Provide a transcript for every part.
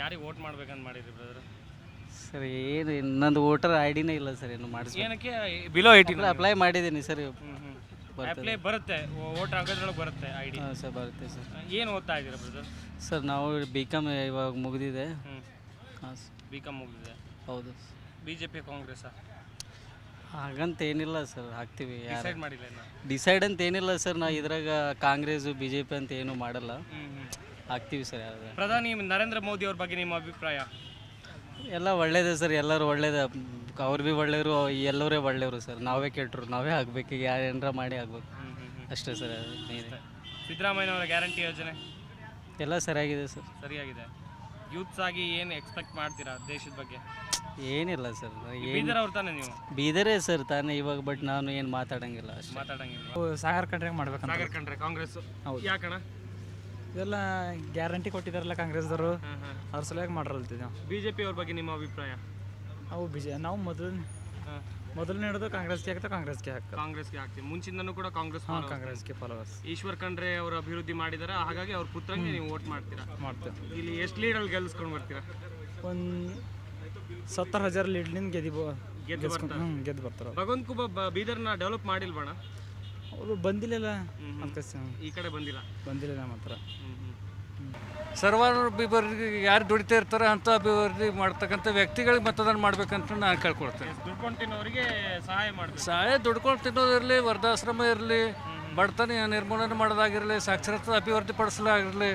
ಯಾರಿಗೆ ವೋಟ್ ಮಾಡ್ಬೇಕಂತ ಮಾಡಿರಿ ಬ್ರದರ್? ಸರ್ ಏನು ನಂದು ವೋಟರ್ ಐ ಡಿನೇ ಇಲ್ಲ ಸರ್, ಏನು ಮಾಡಿಸಿ ಏನಕ್ಕೆ ಬಿಲೋ 18 ಅಪ್ಲೈ ಮಾಡಿದ್ದೀನಿ ಸರ್. ಅಪ್ಲೈ ಬರುತ್ತೆ, ವೋಟ್ ಆಗೋದ್ರೊಳಗೆ ಬರುತ್ತೆ ಐ ಡಿ. ಹಾಂ ಸರ್, ಬರುತ್ತೆ ಸರ್. ಏನು ಓದ್ತಾ ಇದ್ದೀರಾ ಬ್ರದರ್? ಸರ್ ನಾವು BCom ಇವಾಗ ಮುಗಿದಿದೆ. ಹಾಂ BCom ಮುಗಿದಿದೆ. ಹೌದು. BJP ಕಾಂಗ್ರೆಸ್ಸಾ? ಹಾಗಂತ ಏನಿಲ್ಲ ಸರ್, ಹಾಕ್ತೀವಿ. ಡಿಸೈಡ್ ಮಾಡಿಲ್ಲ ಇನ್ನು? ಡಿಸೈಡ್ ಅಂತ ಏನಿಲ್ಲ ಸರ್, ನಾವು ಇದ್ರಾಗ ಕಾಂಗ್ರೆಸ್ಸು BJP ಅಂತ ಏನೂ ಮಾಡಲ್ಲ, ಹಾಕ್ತೀವಿ ಸರ್. ಯಾರು ಪ್ರಧಾನಿ ನರೇಂದ್ರ ಮೋದಿ ಅವ್ರ ಬಗ್ಗೆ ನಿಮ್ಮ ಅಭಿಪ್ರಾಯ? ಎಲ್ಲ ಒಳ್ಳೇದೇ ಸರ್, ಎಲ್ಲರೂ ಒಳ್ಳೇದೇ. ಅವ್ರು ಭೀ ಒಳ್ಳೆಯವರು, ಎಲ್ಲರೇ ಒಳ್ಳೆಯವರು ಸರ್. ನಾವೇ ಕೆಟ್ಟರು, ನಾವೇ ಆಗಬೇಕು, ಈಗ ಯಾರೇನಾರ ಮಾಡಿ ಆಗ್ಬೇಕು ಅಷ್ಟೇ ಸರ್. ಸಿದ್ದರಾಮಯ್ಯನವರ ಗ್ಯಾರಂಟಿ ಯೋಜನೆ ಎಲ್ಲ ಸರಿಯಾಗಿದೆ ಸರ್. ಸರಿಯಾಗಿದೆ. ಯೂತ್ಸ್ ಆಗಿ ಏನು ಎಕ್ಸ್ಪೆಕ್ಟ್ ಮಾಡ್ತೀರಾ ದೇಶದ ಬಗ್ಗೆ? ಏನಿಲ್ಲ ಸರ್, ಬೀದರ್ ಅವ್ರು ತಾನೇ ನೀವು? ಬೀದರೇ ಸರ್ ತಾನೇ ಇವಾಗ, ಬಟ್ ನಾನು ಏನು ಮಾತಾಡಂಗಿಲ್ಲ ಅಷ್ಟೇ. ಮಾತಾಡಂಗಿಲ್ಲ. ಸಾಗರ್ ಕಂಡ್ರೆ ಮಾಡ್ಬೇಕು. ಸಾಗರ್ ಕಂಡ್ರೆ ಕಾಂಗ್ರೆಸ್? ಯಾಕಣ? ಇದೆಲ್ಲ ಗ್ಯಾರಂಟಿ ಕೊಟ್ಟಿದ್ದಾರಲ್ಲ ಕಾಂಗ್ರೆಸ್ದವರು, ಅವ್ರ ಸಲುವಾಗಿ ಮಾಡಿರಲ್ತೀವಿ ನಾವು. BJP ಅವ್ರ ಬಗ್ಗೆ ನಿಮ್ಮ ಅಭಿಪ್ರಾಯ? ಅವು ನಾವು ಮೊದಲು ಹಿಡಿದು ಕಾಂಗ್ರೆಸ್ಗೆ ಹಾಕ್ತಾ ಕಾಂಗ್ರೆಸ್ಗೆ ಹಾಕ್ತೀವಿ. ಮುಂಚಿಂದನೂ ಕೂಡ ಕಾಂಗ್ರೆಸ್ಗೆ ಫಾಲೋವರ್ಸ್. ಈಶ್ವರ್ ಖಂಡ್ರೆ ಅವರು ಅಭಿವೃದ್ಧಿ ಮಾಡಿದಾರೆ, ಹಾಗಾಗಿ ಅವ್ರ ಪುತ್ರಂಗೆ ನೀವು ವೋಟ್ ಮಾಡ್ತೀರಾ? ಮಾಡ್ತೇವೆ. ಇಲ್ಲಿ ಎಷ್ಟು ಲೀಡಲ್ಲಿ ಗೆಲ್ಸ್ಕೊಂಡು ಬರ್ತೀರಾ? ಒಂದು 70,000 ಲೀಡ್ಲಿಂದ ಗೆದ್ದು ಬರ್ತಾರೆ. ಭಗವಂತ ಕುಬ ಬೀದರ್ನ ಡೆವಲಪ್ ಮಾಡಿಲ್ವಣ? ಅವರು ಬಂದಿಲ್ಲ ಈ ಕಡೆ ಬಂದಿಲ್ಲ ಮಾತ್ರ. ಸರ್ವಾಭಿವೃದ್ಧಿ ಯಾರು ದುಡಿತಾ ಇರ್ತಾರೆ ಅಂಥ ಅಭಿವೃದ್ಧಿ ಮಾಡ್ತಕ್ಕಂಥ ವ್ಯಕ್ತಿಗಳಿಗೆ ಮತದಾನ ಮಾಡ್ಬೇಕಂತ ನಾನು ಕೇಳ್ಕೊಳ್ತೇನೆ. ದುಡ್ಕೊಂಡು ತಿನ್ನೋರಿಗೆ ಸಹಾಯ ಮಾಡಬೇಕು. ಸಹಾಯ ದುಡ್ಕೊಂಡು ತಿನ್ನೋದಿರಲಿ, ವೃದ್ಧಾಶ್ರಮ ಇರಲಿ, ಬಡತನ ನಿರ್ಮೂಲನೆ ಮಾಡೋದಾಗಿರಲಿ, ಸಾಕ್ಷರತೆ ಅಭಿವೃದ್ಧಿ ಪಡಿಸಲಾಗಿರಲಿ,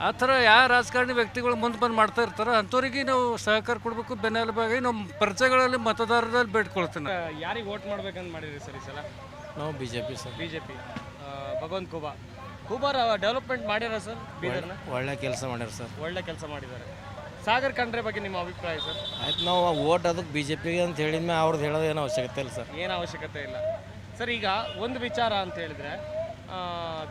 ಆ ಥರ ಯಾವ ರಾಜಕಾರಣಿ ವ್ಯಕ್ತಿಗಳು ಮುಂದೆ ಬಂದು ಮಾಡ್ತಾ ಇರ್ತಾರೆ ಅಂಥವ್ರಿಗೆ ನಾವು ಸಹಕಾರ ಕೊಡಬೇಕು. ಬೆನ್ನೆಲುಬಾಗಿ ನಮ್ಮ ಪರಿಚಯಗಳಲ್ಲಿ ಮತದಾರರಲ್ಲಿ ಬೇಡ್ಕೊಳ್ತೇನೆ. ಯಾರಿಗೆ ವೋಟ್ ಮಾಡ್ಬೇಕಂತ ಮಾಡಿದ್ರಿ ಸರ್ ಈ ಸಲ? ನಾವು BJP ಸರ್. BJP. ಭಗವಂತ ಖೂಬಾರ್ ಡೆವಲಪ್ಮೆಂಟ್ ಮಾಡ್ಯಾರ ಸರ್ ಬೀದರ್ನ? ಒಳ್ಳೆ ಕೆಲಸ ಮಾಡ್ಯಾರ ಸರ್. ಒಳ್ಳೆ ಕೆಲಸ ಮಾಡಿದ್ದಾರೆ. ಸಾಗರ್ ಖಂಡ್ರೆ ಬಗ್ಗೆ ನಿಮ್ಮ ಅಭಿಪ್ರಾಯ ಸರ್? ಆಯ್ತು, ನಾವು ವೋಟ್ ಅದಕ್ಕೆ BJPಗೆ ಅಂತ ಹೇಳಿದ್ಮೇಲೆ ಅವ್ರದ್ದು ಹೇಳೋದು ಏನೋ ಅವಶ್ಯಕತೆ ಇಲ್ಲ ಸರ್. ಏನು ಅವಶ್ಯಕತೆ ಇಲ್ಲ ಸರ್. ಈಗ ಒಂದು ವಿಚಾರ ಅಂತ ಹೇಳಿದ್ರೆ,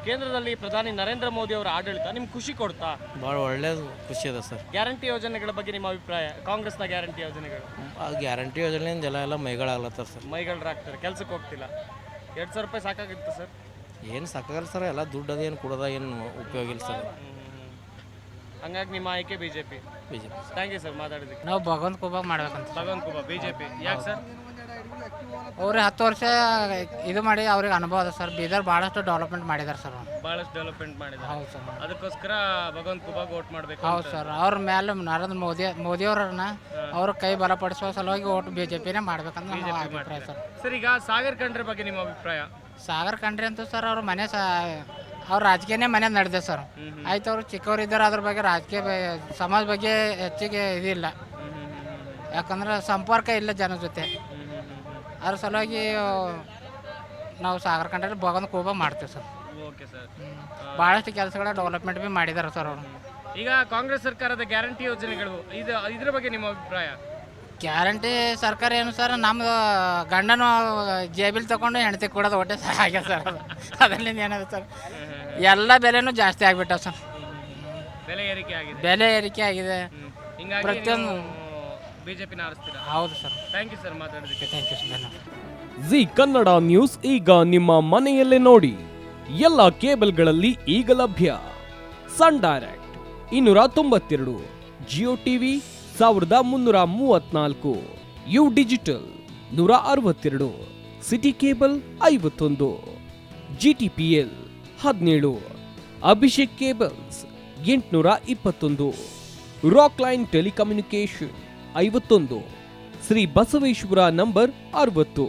ಕೇಂದ್ರದಲ್ಲಿ ಪ್ರಧಾನಿ ನರೇಂದ್ರ ಮೋದಿ ಅವರ ಆಡಳಿತ ನಿಮ್ಗೆ ಖುಷಿ ಕೊಡ್ತಾ? ಭಾಳ ಒಳ್ಳೇದು, ಖುಷಿ ಇದೆ ಸರ್. ಗ್ಯಾರಂಟಿ ಯೋಜನೆಗಳ ಬಗ್ಗೆ ನಿಮ್ಮ ಅಭಿಪ್ರಾಯ? ಕಾಂಗ್ರೆಸ್ನ ಗ್ಯಾರಂಟಿ ಯೋಜನೆಗಳು? ಆ ಗ್ಯಾರಂಟಿ ಯೋಜನೆಯಿಂದ ಎಲ್ಲ ಮೈಗಳಾಗ್ಲತ್ತಾರ ಸರ್. ಮೈಗಳಾಗ್ತಾರೆ, ಕೆಲ್ಸಕ್ಕೆ ಹೋಗ್ತಿಲ್ಲ. 2,000 ರೂಪಾಯಿ ಸಾಕಾಗಿತ್ತು ಸರ್? ಏನು ಸಾಕಾಗಲ್ಲ ಸರ್, ಎಲ್ಲ ದುಡ್ಡು ಅದೇನು ಕೊಡೋದ ಏನು ಉಪಯೋಗ ಇಲ್ಲ ಸರ್. ಹಂಗಾಗಿ ನಿಮ್ಮ ಆಯ್ಕೆ BJP. ಥ್ಯಾಂಕ್ ಯು ಸರ್ ಮಾತಾಡಿದ್ದಕ್ಕೆ. ನಾವು ಭಗವಂತ ಕುಬಾಗ್ ಮಾಡ್ಬೇಕಂತ. ಭಗವಂತ ಕುಬಾ BJP. ಯಾಕೆ ಸರ್? ಅವ್ರಿಗೆ 10 ವರ್ಷ ಇದು ಮಾಡಿ ಅವ್ರಿಗೆ ಅನುಭವ ಅದ ಸರ್. ಬೀದರ್ ಭಾಳಷ್ಟು ಡೆವಲಪ್ಮೆಂಟ್ ಮಾಡಿದ್ದಾರೆ ಸರ್. ಭಾಳಷ್ಟು ಡೆವಲಪ್ಮೆಂಟ್ ಮಾಡಿದ್ದಾರೆ. ಹೌದು ಸರ್. ಅದಕ್ಕೋಸ್ಕರ ಭಗವಂತ ಕುಬಾಗ್ ವೋಟ್ ಮಾಡಬೇಕು. ಹೌದು ಸರ್. ಅವ್ರ ಮೇಲೆ ನರೇಂದ್ರ ಮೋದಿಯವ್ರನ್ನ ಅವ್ರ ಕೈ ಬಲಪಡಿಸುವ ಸಲುವಾಗಿ ವೋಟ್ BJPನೇ ಮಾಡ್ಬೇಕಂತ ನಮ್ಮ ಅಭಿಪ್ರಾಯ ಸರ್. ಸರ್, ಈಗ ಸಾಗರ್ ಖಂಡ್ರೆ ಬಗ್ಗೆ ನಿಮ್ಮ ಅಭಿಪ್ರಾಯ? ಸಾಗರ್ ಖಂಡ್ರೆ ಅಂತೂ ಸರ್ ಅವ್ರ ಮನೆ ಅವ್ರ ರಾಜಕೀಯನೇ ಮನೆ ನಡೆದಿದೆ ಸರ್. ಆಯ್ತು, ಅವರು ಚಿಕ್ಕವರು ಇದ್ದಾರೆ, ಅದ್ರ ಬಗ್ಗೆ ರಾಜಕೀಯ ಸಮಾಜ ಬಗ್ಗೆ ಹೆಚ್ಚಿಗೆ ಇದಿಲ್ಲ, ಯಾಕಂದ್ರೆ ಸಂಪರ್ಕ ಇಲ್ಲ ಜನ ಜೊತೆ. ಅದ್ರ ಸಲುವಾಗಿ ನಾವು ಸಾಗರ್ ಖಂಡ್ರೆ ಭಗವಂತ ಕೋಬ ಮಾಡ್ತೀವಿ ಸರ್. Okay sir. ಭಾಳಷ್ಟು ಕೆಲಸಗಳ ಡೆವಲಪ್ಮೆಂಟ್ ಭೀ ಮಾಡಿದ್ದಾರೆ ಸರ್ ಅವರು. ಈಗ ಕಾಂಗ್ರೆಸ್ ಸರ್ಕಾರದ ಗ್ಯಾರಂಟಿ ಯೋಜನೆಗಳು ಇದ್ರ ಬಗ್ಗೆ ನಿಮ್ಮ ಅಭಿಪ್ರಾಯ? ಗ್ಯಾರಂಟಿ ಸರ್ಕಾರ ಏನು ಸರ್, ನಮ್ಮದು ಗಂಡನು ಜೇಬಿಲ್ ತಗೊಂಡು ಹೆಂಡತಿ ಕೊಡೋದು ಹೊಟ್ಟೆ ಹಾಗೆ ಸರ್. ಅದರಿಂದ ಏನಾದ್ರು ಸರ್, ಎಲ್ಲ ಬೆಲೆನೂ ಜಾಸ್ತಿ ಆಗಿಬಿಟ್ಟ ಸರ್. ಬೆಲೆ ಏರಿಕೆ ಆಗಿದೆ. ಪ್ರತಿಯೊಂದು BJPನ ಆರಿಸ್ತೀರಾ? ಹೌದು ಸರ್. ಥ್ಯಾಂಕ್ ಯು ಸರ್ ಮಾತಾಡೋದಕ್ಕೆ. Thank you sir. Zee Kannada news ಈಗ ನಿಮ್ಮ ಮನೆಯಲ್ಲೇ ನೋಡಿ. ಎಲ್ಲ ಕೇಬಲ್ಗಳಲ್ಲಿ ಈಗ ಲಭ್ಯ. Sun Direct 292, Jio TV 1334, U digital 162, city cable 51, GTPL 17, Abhishek cables 821, Rockline telecommunication 51, Shri Basaveshwara number 60,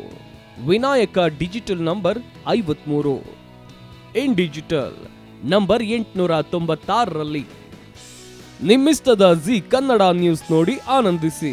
Vinayaka digital number 53, in digital number 896ರಲ್ಲಿ. ನಿಮ್ಮಿಷ್ಟದ ಜಿ ಕನ್ನಡ ನ್ಯೂಸ್ ನೋಡಿ ಆನಂದಿಸಿ.